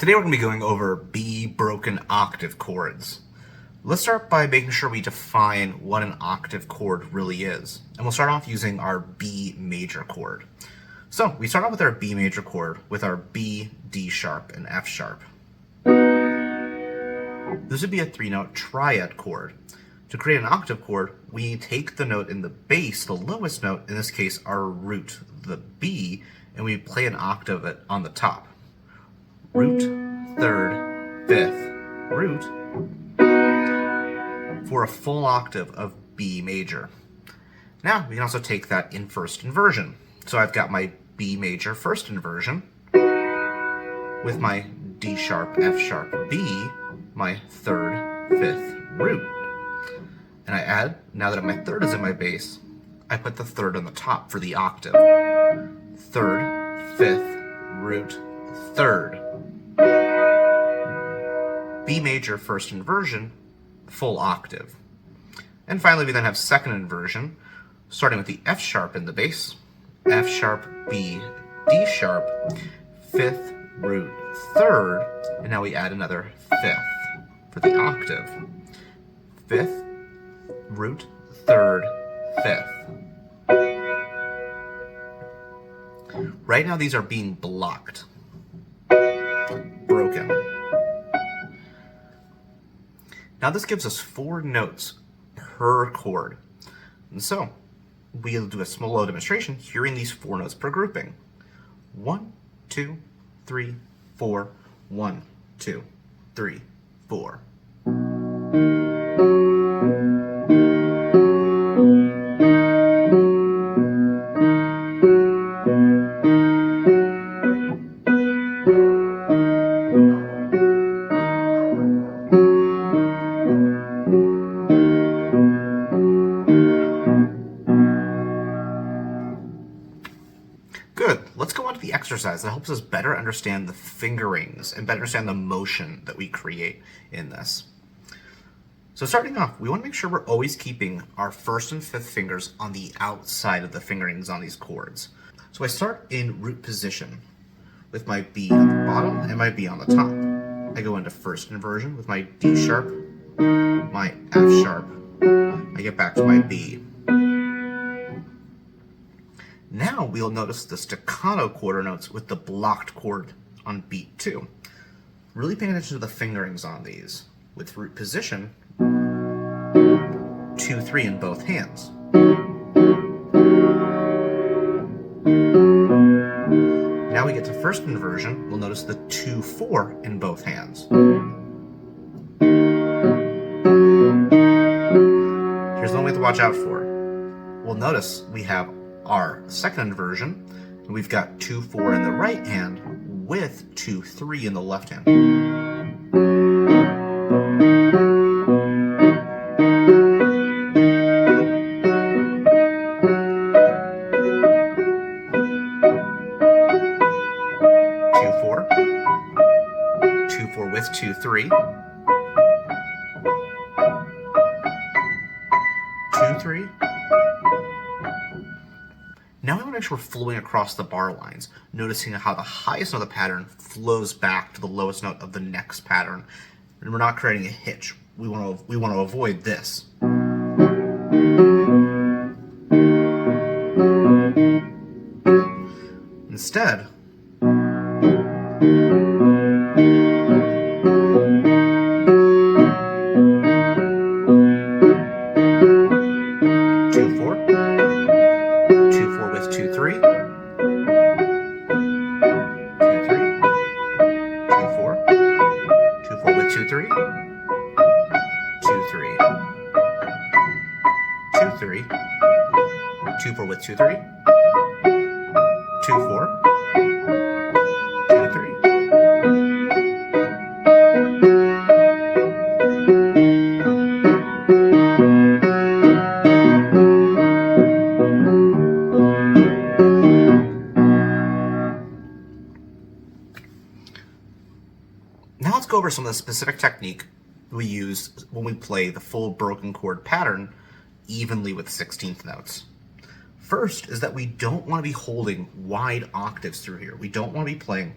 Today we're going to be going over B broken octave chords. Let's start by making sure we define what an octave chord really is. And we'll start off using our B major chord. So we start off with our B major chord with our B, D sharp, and F sharp. This would be a 3-note triad chord. To create an octave chord, we take the note in the bass, the lowest note, in this case our root, the B, and we play an octave on the top. Root, third, fifth, root, for a full octave of B major. Now we can also take that in first inversion. So I've got my B major first inversion with my D sharp, F sharp, B, my third, fifth, root. And I add, now that my third is in my bass, I put the third on the top for the octave. Third, fifth, root, third. B major first inversion, full octave. And finally we then have second inversion, starting with the F sharp in the bass, F sharp, B, D sharp, fifth, root, third, and now we add another fifth for the octave. Fifth, root, third, fifth. Right now these are being blocked, broken. Now this gives us 4 notes per chord. And so we'll do a small demonstration hearing these 4 notes per grouping. 1, 2, 3, 4, 1, 2, 3, 4. Good. Let's go on to the exercise that helps us better understand the fingerings and better understand the motion that we create in this. So starting off, we want to make sure we're always keeping our first and fifth fingers on the outside of the fingerings on these chords. So I start in root position with my B on the bottom and my B on the top. I go into first inversion with my D sharp, my F sharp. I get back to my B. Now we'll notice the staccato quarter notes with the blocked chord on beat 2. Really paying attention to the fingerings on these. With root position, 2, 3 in both hands. Now we get to first inversion, we'll notice the 2, 4 in both hands. Here's the one we have to watch out for. We'll notice we have our second inversion, and we've got 2, 4 in the right hand with 2, 3 in the left hand. 2, 4, 2, 4 with 2, 3, 2, 3. Now we want to make sure we're flowing across the bar lines, noticing how the highest note of the pattern flows back to the lowest note of the next pattern. And we're not creating a hitch. We want to avoid this. Instead, two, 4 with 2, 3, 2, 4, 2, 3. Now let's go over some of the specific technique we use when we play the full broken chord pattern evenly with 16th notes. First is that we don't want to be holding wide octaves through here. We don't want to be playing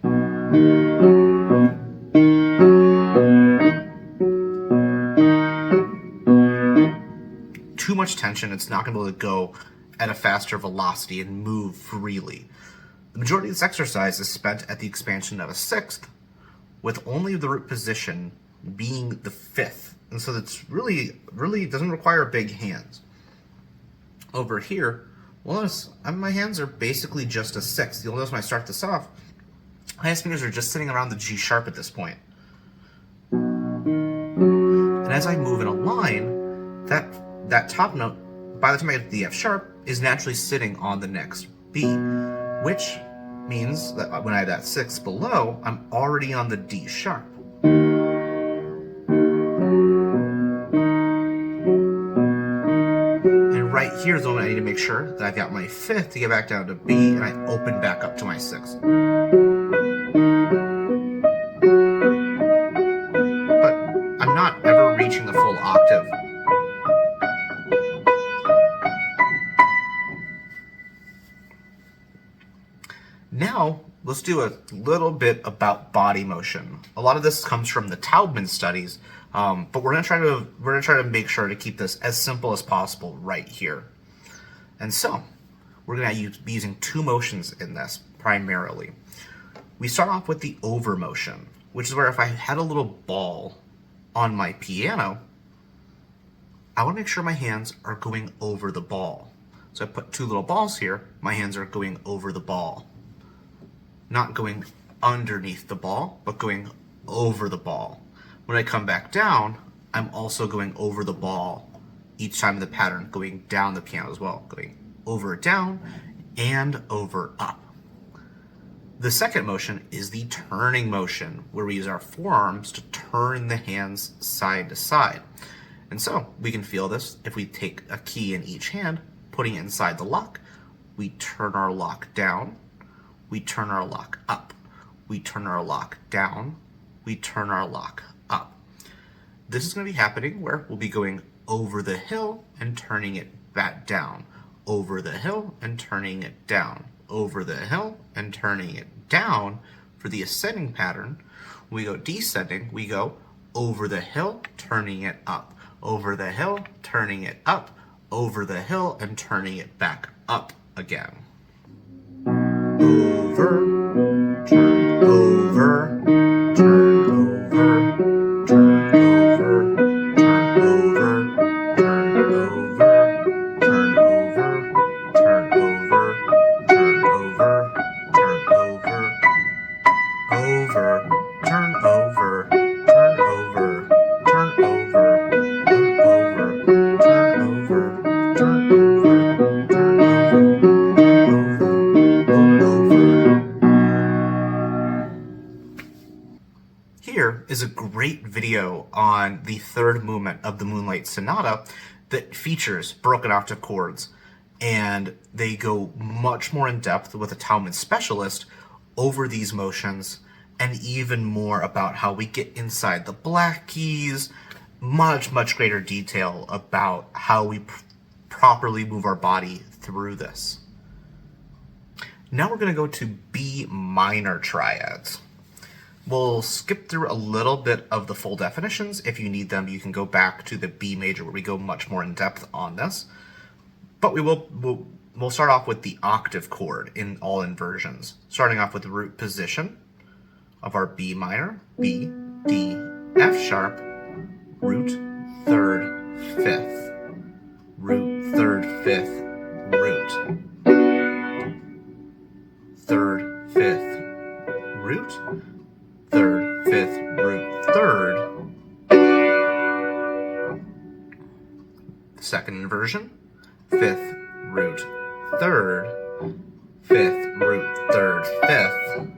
much tension, it's not going to be able to go at a faster velocity and move freely. The majority of this exercise is spent at the expansion of a sixth, with only the root position being the fifth. And so that's really doesn't require big hands. Over here, well, notice my hands are basically just a sixth. You'll notice when I start this off, my highest fingers are just sitting around the G sharp at this point. And as I move in a line, that top note, by the time I get to the F sharp, is naturally sitting on the next B, which means that when I have that sixth below, I'm already on the D sharp. And right here is the moment I need to make sure that I've got my fifth to get back down to B, and I open back up to my sixth. But I'm not ever reaching the full octave. Now, let's do a little bit about body motion. A lot of this comes from the Taubman studies, but we're gonna try to make sure to keep this as simple as possible right here. And so, we're gonna be using two motions in this primarily. We start off with the over motion, which is where if I had a little ball on my piano, I want to make sure my hands are going over the ball. So I put two little balls here. My hands are going over the ball. Not going underneath the ball, but going over the ball. When I come back down, I'm also going over the ball each time in the pattern, going down the piano as well, going over down and over up. The second motion is the turning motion, where we use our forearms to turn the hands side to side. And so we can feel this if we take a key in each hand, putting it inside the lock, we turn our lock down, we turn our lock up, we turn our lock down, we turn our lock up. This is going to be happening where we'll be going over the hill and turning it back down, over the hill and turning it down, over the hill and turning it down. For the ascending pattern, we go descending, we go over the hill, turning it up, over the hill, turning it up, over the hill and turning it back up again. Over, turn over, turn over, turn over, turn over, turn over, turn over, turn over, turn over, turn over, over, turn over, turn over, turn over, turn over, turn over, turn over, turn over. Here is a great video on the third movement of the Moonlight Sonata that features broken octave chords, and they go much more in depth with a Taubman specialist over these motions, and even more about how we get inside the black keys, much greater detail about how we properly move our body through this. Now we're going to go to B minor triads. We'll skip through a little bit of the full definitions. If you need them, you can go back to the B major where we go much more in depth on this. But we'll start off with the octave chord in all inversions, starting off with the root position of our B minor, B, D, F sharp, root, third, fifth, root, third, fifth, root, third, fifth, root, third, fifth, root, third. Second inversion, fifth, root, third, fifth, root, third, fifth.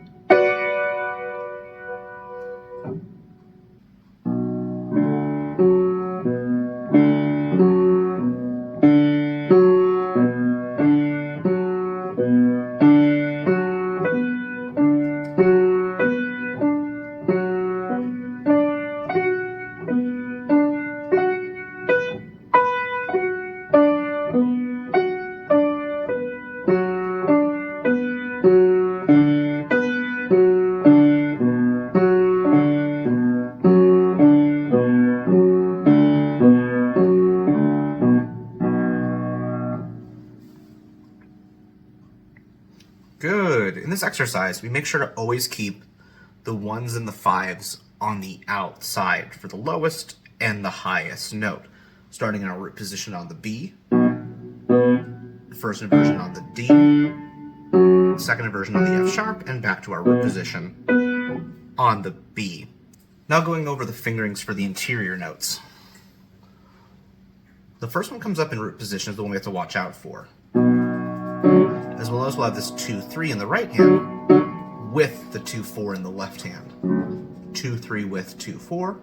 Good. In this exercise, we make sure to always keep the 1s and the 5s on the outside for the lowest and the highest note, starting in our root position on the B, first inversion on the D, second inversion on the F sharp, and back to our root position on the B. Now going over the fingerings for the interior notes. The first one comes up in root position is the one we have to watch out for. As well as we'll have this 2-3 in the right hand with the 2-4 in the left hand. 2-3 with 2-4.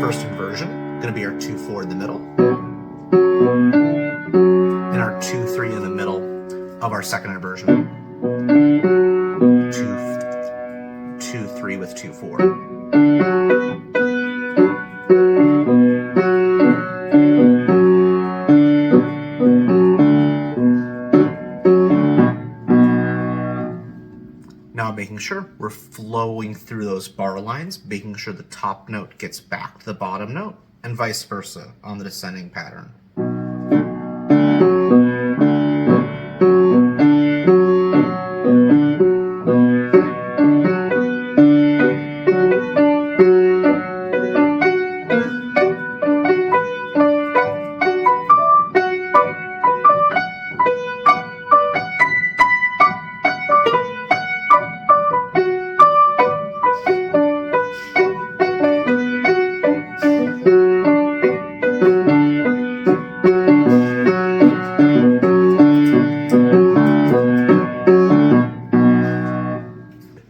First inversion, going to be our 2-4 in the middle. And our 2-3 in the middle of our second inversion. 2-3 with 2-4. Now making sure we're flowing through those bar lines, making sure the top note gets back to the bottom note, and vice versa on the descending pattern.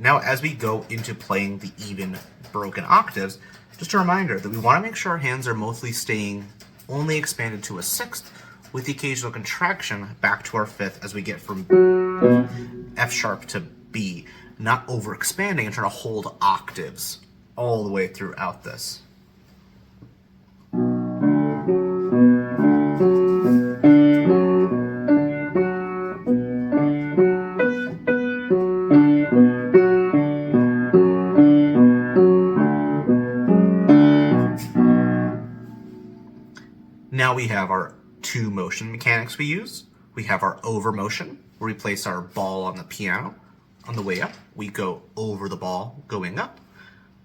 Now, as we go into playing the even broken octaves, just a reminder that we want to make sure our hands are mostly staying only expanded to a sixth, with the occasional contraction back to our fifth as we get from F sharp to B, not overexpanding and trying to hold octaves all the way throughout this. Now we have our two motion mechanics we use. We have our over motion, where we place our ball on the piano. On the way up, we go over the ball going up.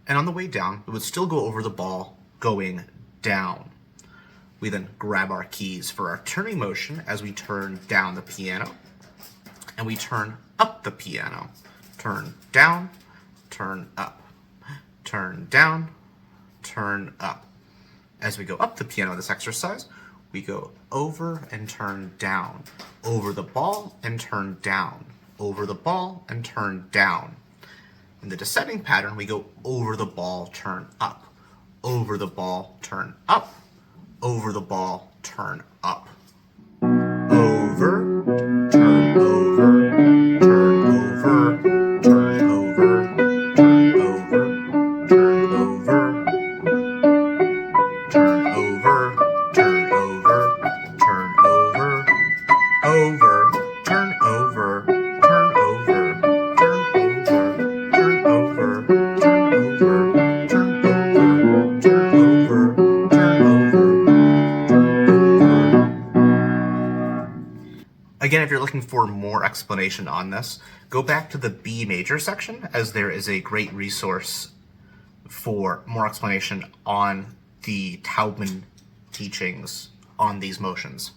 And on the way down, we would still go over the ball going down. We then grab our keys for our turning motion as we turn down the piano. And we turn up the piano. Turn down, turn up. Turn down, turn up. As we go up the piano in this exercise, we go over and turn down, over the ball and turn down, over the ball and turn down. In the descending pattern, we go over the ball, turn up, over the ball, turn up, over the ball, turn up. Over, turn over, turn over, turn over, turn over, turn over. Turn over, turn over, turn over, over, turn over, turn over, turn over, turn over, turn over, turn over, turn over, turn over. Again, if you're looking for more explanation on this, go back to the B major section, as there is a great resource for more explanation on the Taubman teachings on these motions.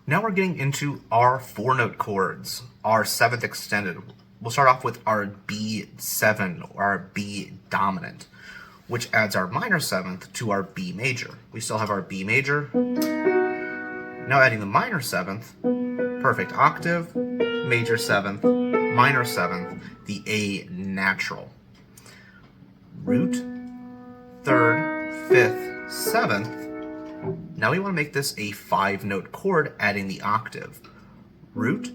Now we're getting into our 4-note chords, our 7th extended. We'll start off with our B7, or our B dominant, which adds our minor 7th to our B major. We still have our B major. Now adding the minor 7th, perfect octave, major 7th, minor 7th, the A natural. Root, 3rd, 5th, 7th. Now we want to make this a 5-note chord, adding the octave. Root,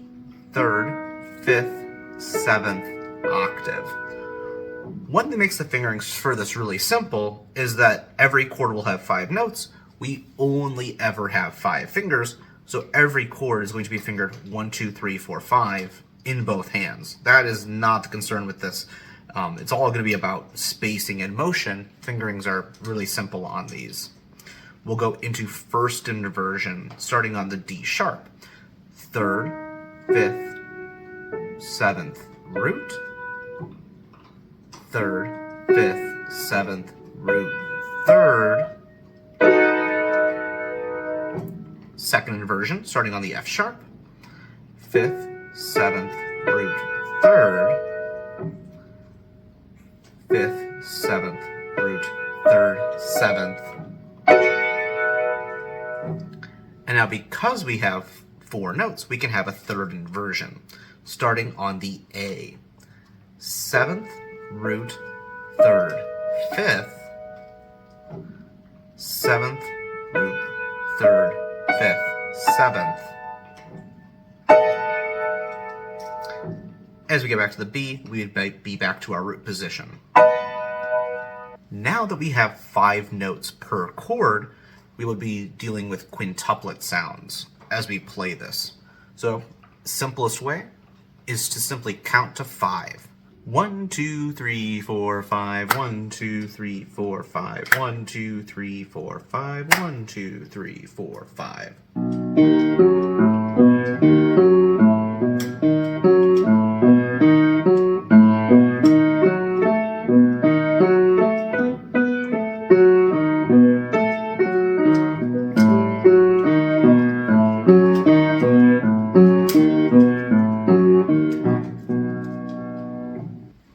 3rd, 5th, 7th octave. One thing that makes the fingerings for this really simple is that every chord will have 5 notes. We only ever have 5 fingers, so every chord is going to be fingered 1, 2, 3, 4, 5 in both hands. That is not the concern with this. It's all going to be about spacing and motion. Fingerings are really simple on these. We'll go into first inversion, starting on the D sharp. third, fifth, seventh, root, third, fifth, seventh, root, third, second inversion, starting on the F sharp, fifth, seventh, root, third, fifth, seventh, root, third, seventh. And now because we have 4 notes, we can have a third inversion, starting on the A. Seventh, root, third, fifth, seventh, root, third, fifth, seventh. As we get back to the B, we would be back to our root position. Now that we have 5 notes per chord, we will be dealing with quintuplet sounds as we play this. So, simplest way is to simply count to 5. 1, 2, 3, 4, 5, 1, 2, 3, 4, 5, 1, 2, 3, 4, 5, 1, 2, 3, 4, 5.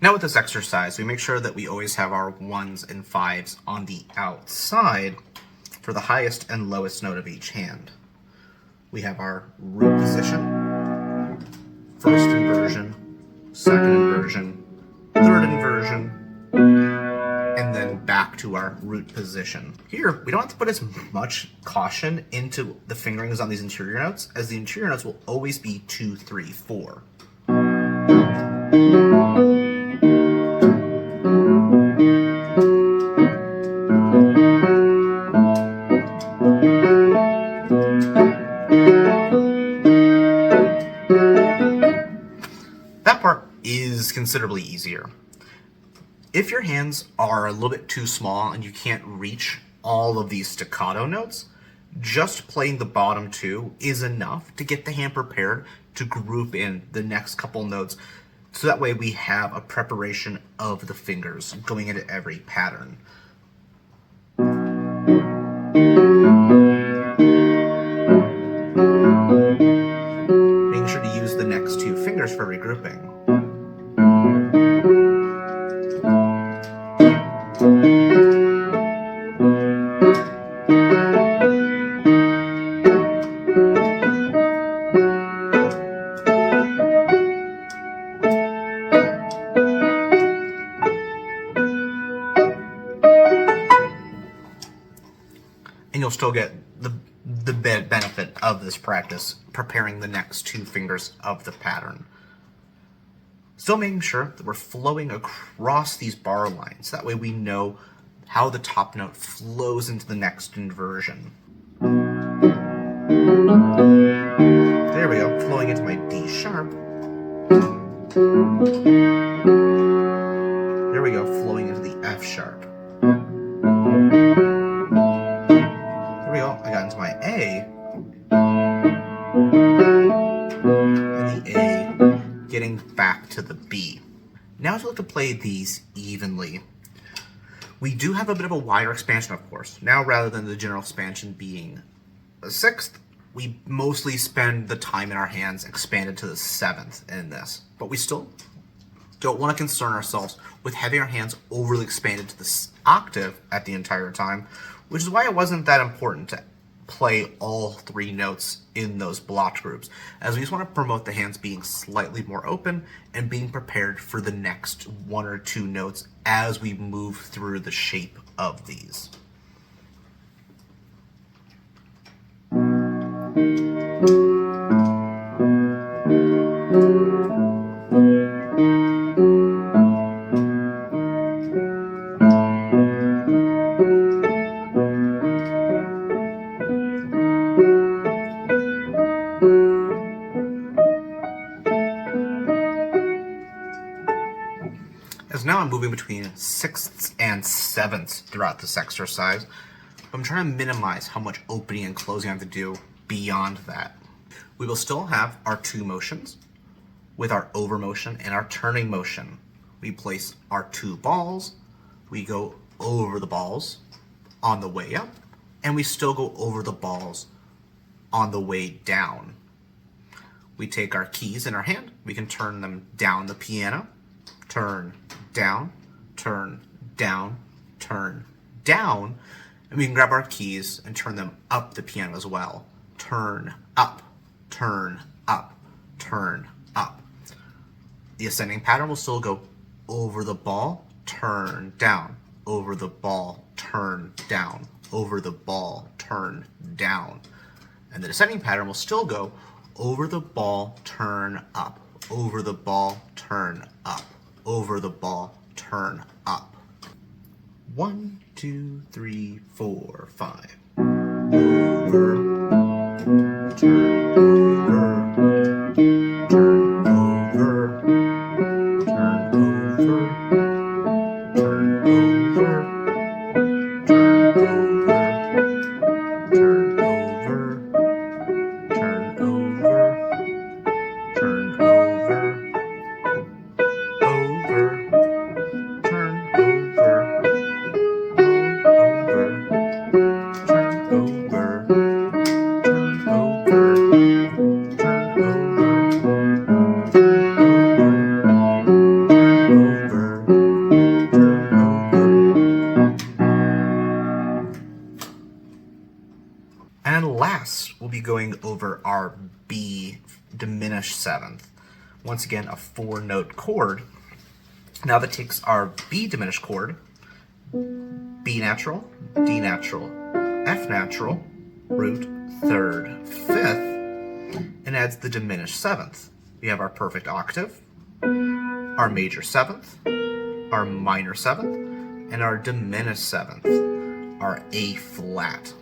Now with this exercise, we make sure that we always have our 1s and 5s on the outside for the highest and lowest note of each hand. We have our root position, first inversion, second inversion, third inversion, and then back to our root position. Here, we don't have to put as much caution into the fingerings on these interior notes, as the interior notes will always be 2, 3, 4. That part is considerably easier. If your hands are a little bit too small and you can't reach all of these staccato notes, just playing the bottom 2 is enough to get the hand prepared to group in the next couple notes, so that way we have a preparation of the fingers going into every pattern. Making sure to use the next 2 fingers for regrouping. And you'll still get the benefit of this practice, preparing the next 2 fingers of the pattern. Still making sure that we're flowing across these bar lines. That way we know how the top note flows into the next inversion. There we go, flowing into my D sharp. There we go, flowing into the F sharp. There we go, I got into my A. And the A, getting back to the B. Now as we look to play these evenly, we do have a bit of a wider expansion, of course. Now rather than the general expansion being a 6th, we mostly spend the time in our hands expanded to the 7th in this. But we still don't want to concern ourselves with having our hands overly expanded to the octave at the entire time, which is why it wasn't that important to play all 3 notes in those blocked groups, as we just want to promote the hands being slightly more open and being prepared for the next 1 or 2 notes as we move through the shape of these. As now I'm moving between 6ths and 7ths throughout this exercise, I'm trying to minimize how much opening and closing I have to do beyond that. We will still have our two motions with our over motion and our turning motion. We place our two balls, we go over the balls on the way up, and we still go over the balls on the way down. We take our keys in our hand, we can turn them down the piano, turn, down, turn, down, turn, down, and we can grab our keys and turn them up the piano as well. Turn, up, turn, up, turn, up. The ascending pattern will still go over the ball, turn, down, over the ball, turn, down, over the ball, turn, down. And the descending pattern will still go over the ball, turn, up, over the ball, turn, up, over the ball, turn, up. 1, 2, 3, 4, 5. Over, turn, over, turn, over, turn, over, turn, over, turn, over, turn, over, turn, over, turn, over, over, turn, over, over, turn, over, turn, over, turn, over, and last, we'll be going over our B diminished seventh. Once again, a 4-note chord. Now that takes our B diminished chord, B natural, D natural, F natural, root, third, fifth, and adds the diminished seventh. We have our perfect octave, our major seventh, our minor seventh, and our diminished seventh, our A flat.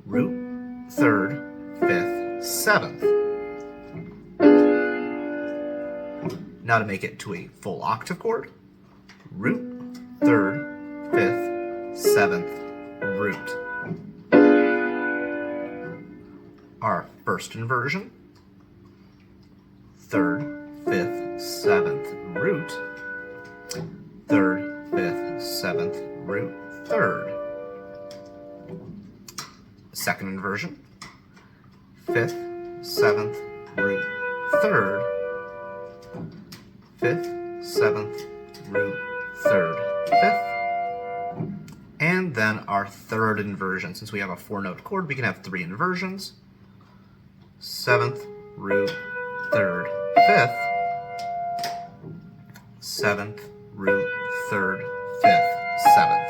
Root, third, fifth, seventh. Now to make it to a full octave chord, root, third, fifth, seventh, root. Our first inversion, third, fifth, seventh, root, third, fifth, seventh, root, third. Second inversion, fifth, seventh, root, third, fifth, seventh, root, third, fifth, and then our third inversion. Since we have a 4-note chord, we can have 3 inversions. Seventh, root, third, fifth, seventh, root, third, fifth, seventh.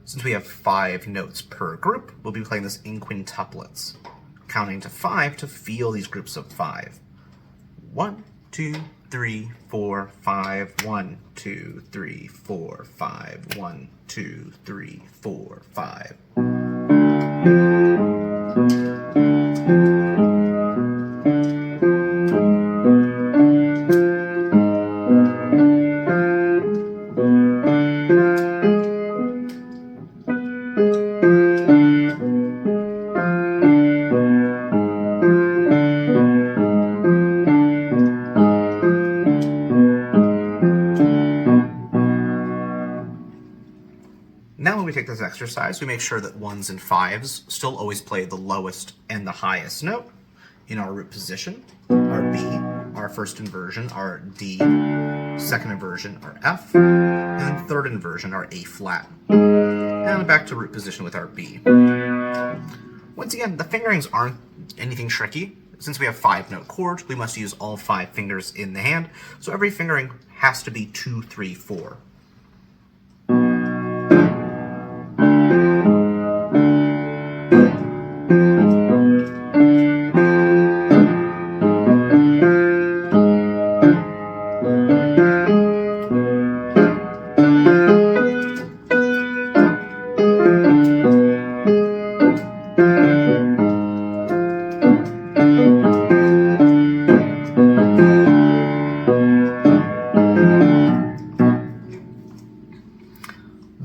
Since we have 5 notes per group, we'll be playing this in quintuplets, counting to 5 to feel these groups of 5. 1, 2, 3, 4, 5. 1, 2, 3, 4, 5. 1, 2, 3, 4, 5. Now when we take this exercise, we make sure that 1s and 5s still always play the lowest and the highest note in our root position. Our B, our first inversion, our D, second inversion, our F, and third inversion, our A flat. And back to root position with our B. Once again, the fingerings aren't anything tricky. Since we have 5-note chords, we must use all 5 fingers in the hand, so every fingering has to be 2, 3, 4.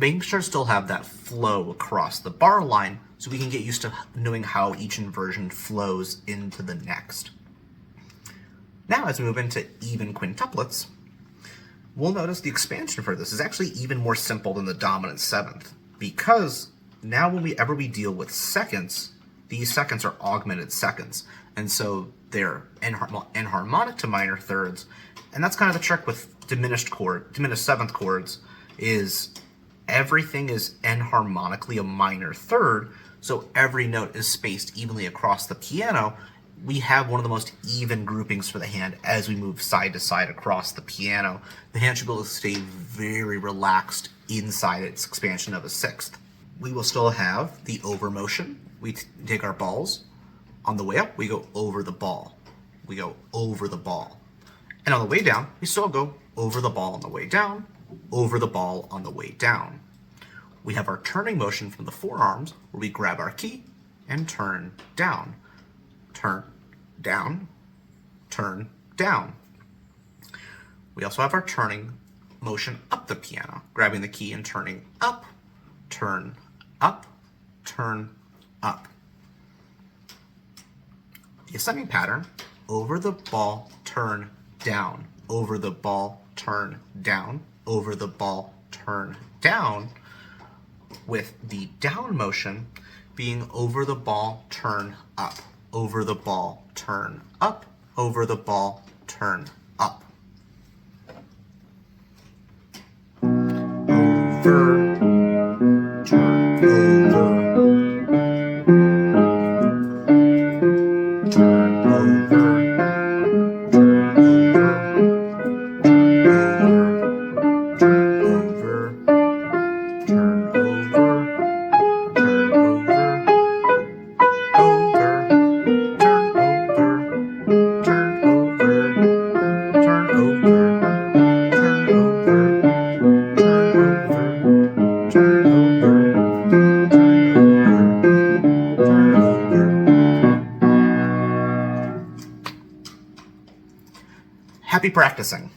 Making sure to still have that flow across the bar line so we can get used to knowing how each inversion flows into the next. Now, as we move into even quintuplets, we'll notice the expansion for this is actually even more simple than the dominant seventh, because now whenever we deal with seconds, these seconds are augmented seconds, and so they're enharmonic to minor thirds, and that's kind of the trick with diminished seventh chords, is everything is enharmonically a minor third, so every note is spaced evenly across the piano. We have one of the most even groupings for the hand as we move side to side across the piano. The hand should be able to stay very relaxed inside its expansion of a sixth. We will still have the over motion. We take our balls. On the way up, we go over the ball. We go over the ball. And on the way down, we still go over the ball on the way down, over the ball on the way down. We have our turning motion from the forearms, where we grab our key and turn down. Turn, down, turn, down. We also have our turning motion up the piano, grabbing the key and turning up, turn, up, turn, up. The ascending pattern, over the ball, turn, down, over the ball, turn, down, over the ball, turn, down, with the down motion being over the ball, turn, up, over the ball, turn, up, over the ball, turn, up. Over, turn, over, turn, over, turn, over, turn, over, turn, over, turn, over, over, turn, over, turn, over, turn, over, turn, over, turn, over, turn, over, turn, over. Happy practicing.